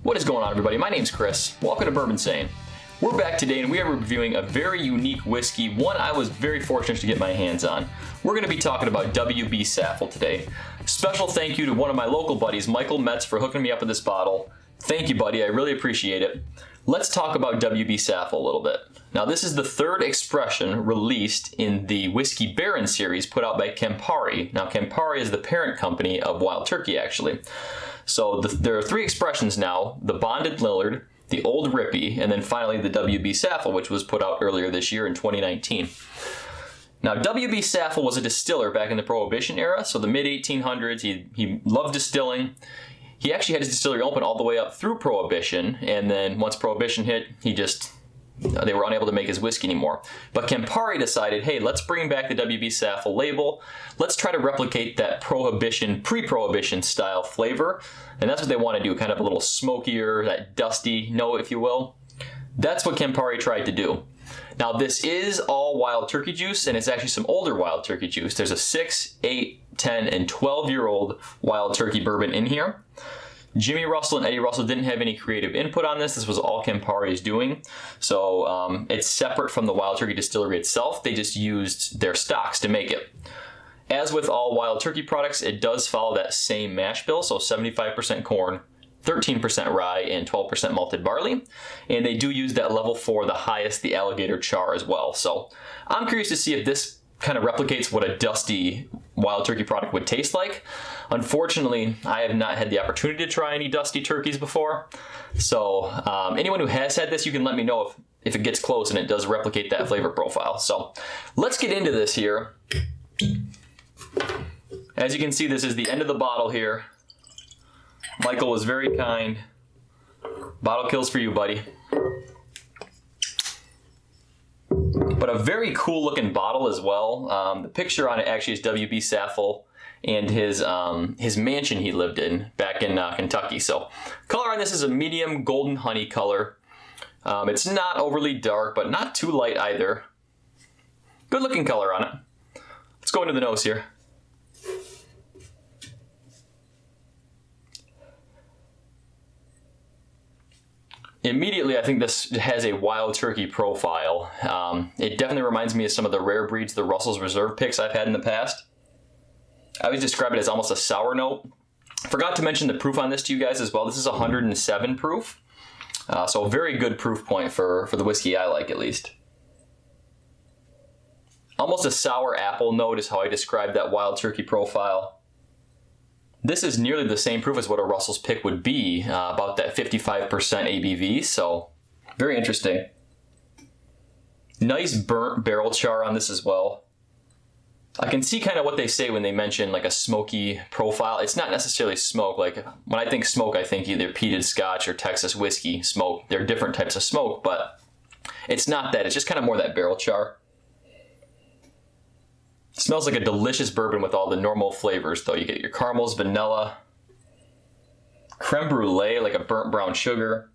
What is going on, everybody? My name's Chris. Welcome to Bourbinsane. We're back today and we are reviewing a very unique whiskey, one I was very fortunate to get my hands on. We're going to be talking about WB Saffell today. Special thank you to one of my local buddies, Michael Metz, for hooking me up with this bottle. Thank you, buddy. I really appreciate it. Let's talk about WB Saffell a little bit. Now, this is the third expression released in the Whiskey Baron series put out by Campari. Now, Campari is the parent company of Wild Turkey, actually. So there are three expressions now: the Bonded Lillard, the Old Rippy, and then finally the WB Saffell, which was put out earlier this year in 2019. Now, WB Saffell was a distiller back in the Prohibition era, so the mid-1800s. He loved distilling. He actually had his distillery open all the way up through Prohibition, and then once Prohibition hit, they were unable to make his whiskey anymore. But Campari decided, hey, let's bring back the WB Saffell label. Let's try to replicate that Prohibition, pre-Prohibition style flavor. And that's what they want to do, kind of a little smokier, that dusty note, if you will. That's what Campari tried to do. Now, this is all wild turkey juice, and it's actually some older wild turkey juice. There's a 6, 8, 10, and 12-year-old wild turkey bourbon in here. Jimmy Russell and Eddie Russell didn't have any creative input on this. This was all Campari's doing. So it's separate from the Wild Turkey distillery itself. They just used their stocks to make it. As with all Wild Turkey products, it does follow that same mash bill. So 75% corn, 13% rye, and 12% malted barley. And they do use that level 4, the highest, the alligator char as well. So I'm curious to see if this kind of replicates what a dusty Wild Turkey product would taste like. Unfortunately, I have not had the opportunity to try any dusty turkeys before. So anyone who has had this, you can let me know if it gets close and it does replicate that flavor profile. So let's get into this here. As you can see, this is the end of the bottle here. Michael was very kind. Bottle kills for you, buddy. But a very cool looking bottle as well. The picture on it actually is WB Saffell and his mansion he lived in back in Kentucky. So color on this is a medium golden honey color. It's not overly dark, but not too light either. Good looking color on it. Let's go into the nose here. Immediately, I think this has a wild turkey profile. It definitely reminds me of some of the rare breeds, the Russell's Reserve picks I've had in the past. I would describe it as almost a sour note. Forgot to mention the proof on this to you guys as well. This is 107 proof. So a very good proof point for the whiskey I like, at least. Almost a sour apple note is how I describe that wild turkey profile. This is nearly the same proof as what a Russell's pick would be, about that 55% ABV, so very interesting. Nice burnt barrel char on this as well. I can see kind of what they say when they mention like a smoky profile. It's not necessarily smoke. Like when I think smoke, I think either peated Scotch or Texas whiskey smoke. They're different types of smoke, but it's not that. It's just kind of more that barrel char. It smells like a delicious bourbon with all the normal flavors, though. You get your caramels, vanilla, creme brulee, like a burnt brown sugar.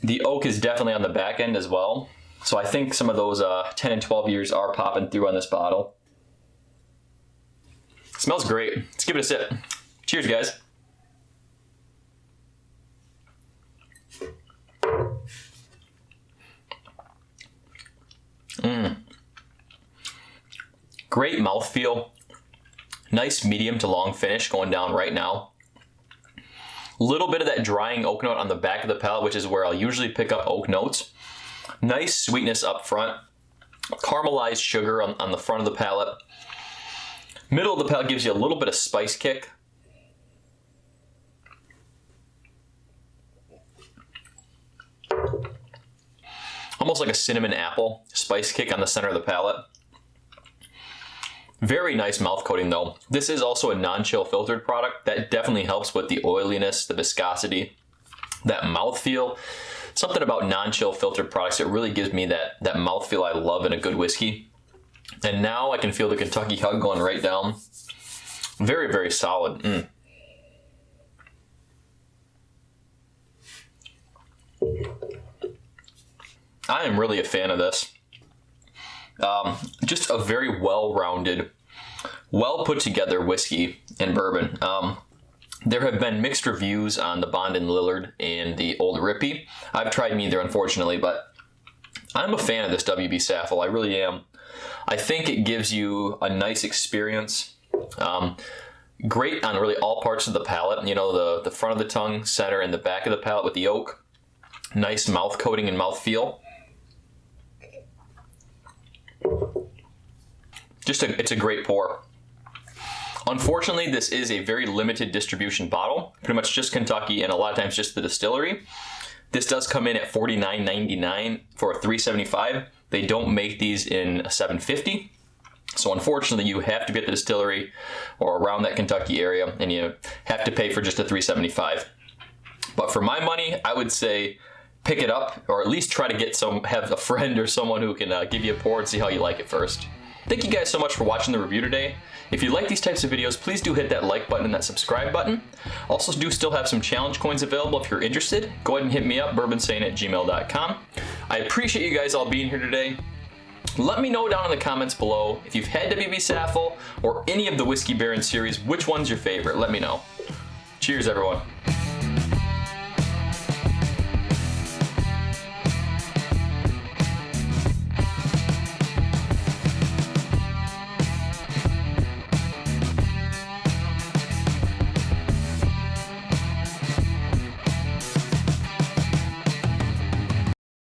The oak is definitely on the back end as well. So I think some of those 10 and 12 years are popping through on this bottle. It smells great. Let's give it a sip. Cheers, guys. Great mouthfeel. Nice medium to long finish going down right now. A little bit of that drying oak note on the back of the palate, which is where I'll usually pick up oak notes. Nice sweetness up front. Caramelized sugar on the front of the palate. Middle of the palate gives you a little bit of spice kick. Almost like a cinnamon apple spice kick on the center of the palate. Very nice mouth coating though. This is also a non-chill filtered product. That definitely helps with the oiliness, the viscosity, that mouthfeel. Something about non-chill filtered products that really gives me that mouthfeel I love in a good whiskey. And now I can feel the Kentucky hug going right down. Very, very solid. I am really a fan of this. Just a very well-rounded, well put together whiskey and bourbon. There have been mixed reviews on the Bond and Lillard and the Old Rippy. I've tried neither, unfortunately, but I'm a fan of this WB Saffell. I really am. I think it gives you a nice experience. Great on really all parts of the palate. You know, the front of the tongue, center, and the back of the palate with the oak. Nice mouth coating and mouth feel. It's a great pour. Unfortunately, this is a very limited distribution bottle. Pretty much just Kentucky and a lot of times just the distillery. This does come in at $49.99 for a 375. They don't make these in a 750. So unfortunately, you have to be at the distillery or around that Kentucky area, and you have to pay for just a 375. But for my money, I would say pick it up, or at least try to have a friend or someone who can give you a pour and see how you like it first. Thank you guys so much for watching the review today. If you like these types of videos, please do hit that like button and that subscribe button. Also do still have some challenge coins available if you're interested. Go ahead and hit me up, bourbonsane@gmail.com. I appreciate you guys all being here today. Let me know down in the comments below if you've had WB Saffell or any of the Whiskey Baron series, which one's your favorite. Let me know. Cheers, everyone.